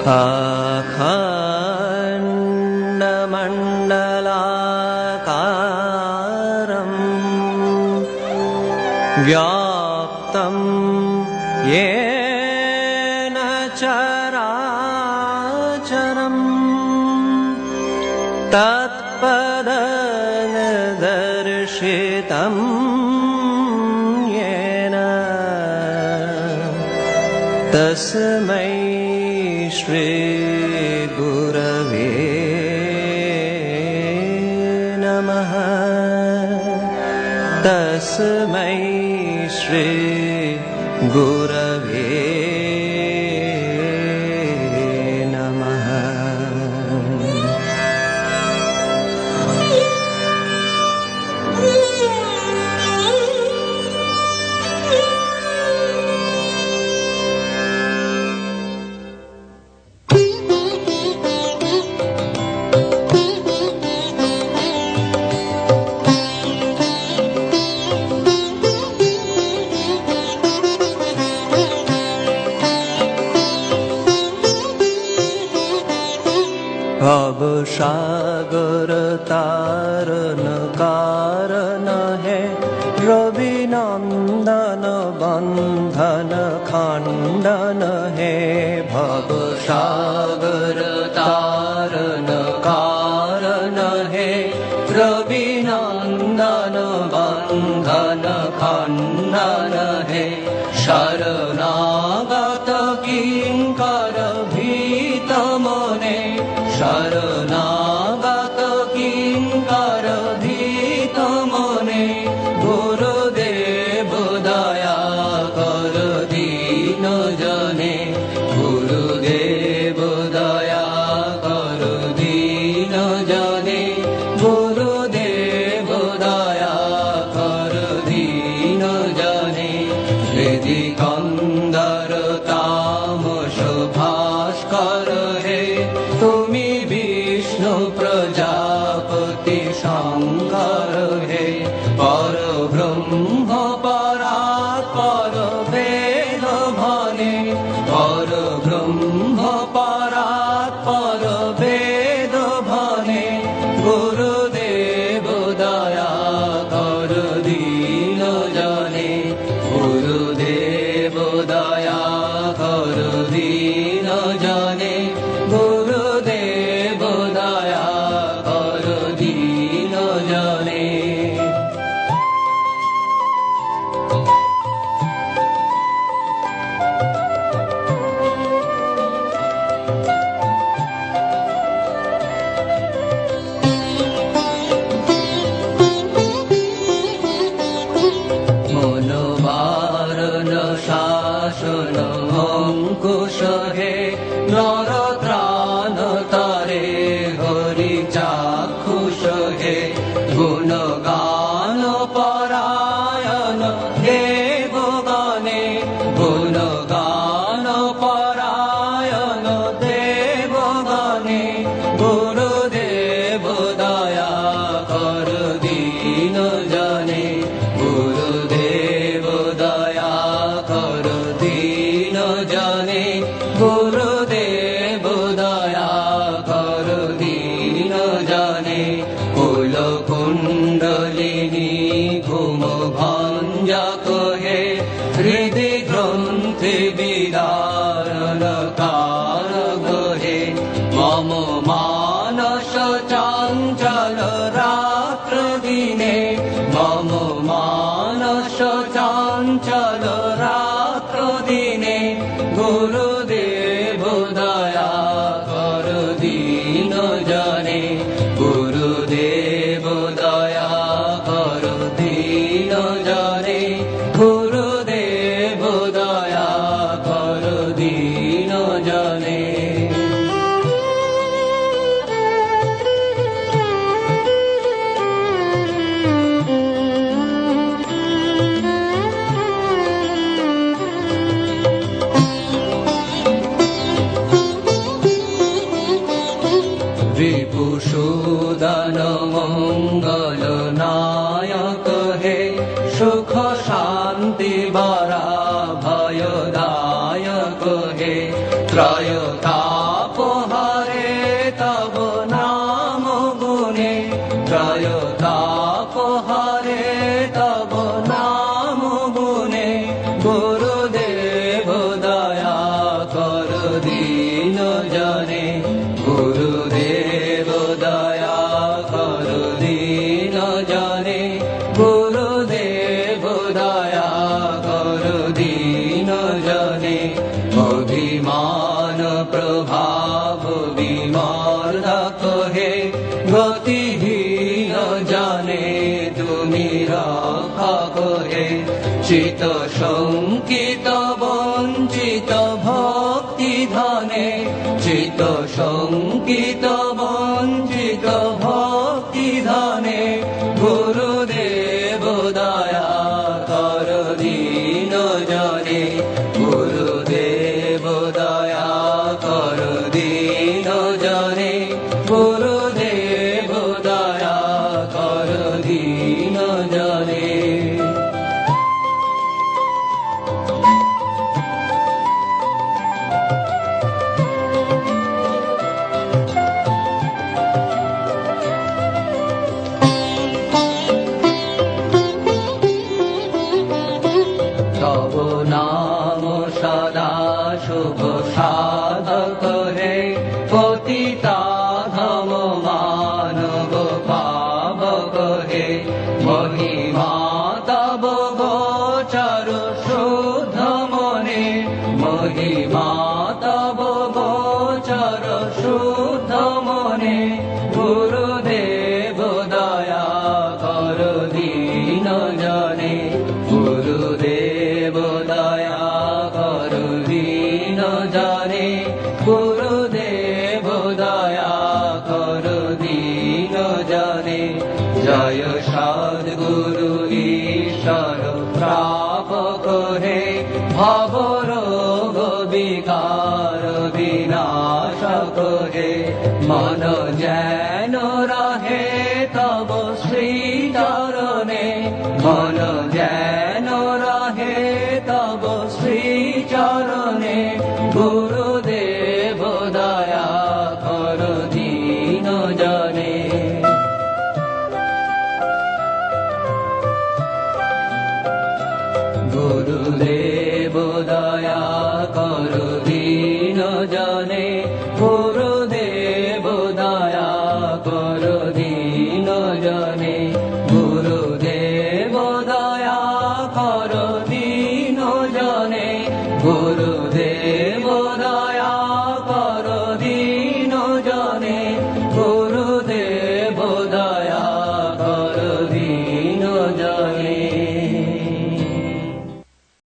अखण्डमण्डलाकारं व्याप्तं येन चराचरं तत्पदनिदर्शितं येन तस्मै श्री गुरवे नमः। तस्मै श्री गुरवे नमः। भवसागर तारन कारण है रवि नंदन बंधन खंडन है। भवसागर तारन कारण है रवि नंदन बंधन खंडन है। शरणागत किंकर भीत मने शरणागत किंकर भीत मने गुरुदेव दया कर दीन जने। गुरुदेव दया कर दीन जने। गुरुदेव दया कर दीन जने। हृदि कंदर तामस भास्कर है तुमी विष्णु प्रजापति शंकर है। पर ब्रह्म परात्पर वेद भने। पर ब्रह्म परात्पर वेद भने। गुरुदेव दया कर दीन जने। गुरुदेव दया कर दीन जने। गुरुदेव दया कर दीन जने। मनोवारण शासन अंकुश है नर त्राण तारे हरि चाक्षुष है। गुणगान परायण देवगणे। गुणगान परायण देवगणे। गुरुदेव दया कर दीन जने। गुरुदेव दया कर दीन जने। गुरुदेव दया कर दीन जने। कुल कुंडलिनी घुम भंजक है हृदय ग्रंथि विदारण कारक है। मम मानस चंचल रात्र दिने। मम मानस चंचल रात्र दिने। गुरुदेव दया कर दीन जने। गुरुदेव दया कर दीन जने। गुरुदेव दया कर दीन जने। গুরুদেব দয়া কর দীন জনে গুরুদেব দয়া কর দীন জনে গুরুদেব দয়া কর দীন জনে অভিমান প্রভাব বিমর্দা কহে গতিহীন জানে তুমি রক্ষা কহে চিত শঙ্কিত বঞ্চিত ভক্তি ধনে চিত শঙ্কিত বঞ্চিত ভক্তি ধনে গুরুদেব দয়া কর দীন জনে গুরুদেব দয়া কর দীন জনে গুরুদেব দয়া কর দীন জনে তব নাম সদা শুভ সাধক হে পতিতা ধম মানব পাবক হে মহিমা তব গোচর শুদ্ধ মনে মহিমা তব গোচর শুদ্ধ মনে গুরুদেব দয়া কর দীন জনে গুরুদেব দয়া কর দীন জনে গুরুদেব দয়া কর দীন জনে জয় সদ্গুরু ঈশ্বর প্রাপক হে ভব রোগ বিকার বিনাশক হে মন যেন রহে তব শ্রী চরণে মন যেন রহে তব শ্রী চরণে গুরুদেব দয়া কর দীন জনে গুরুদেব দয়া কর দীন জনে গুরুদেব দয়া কর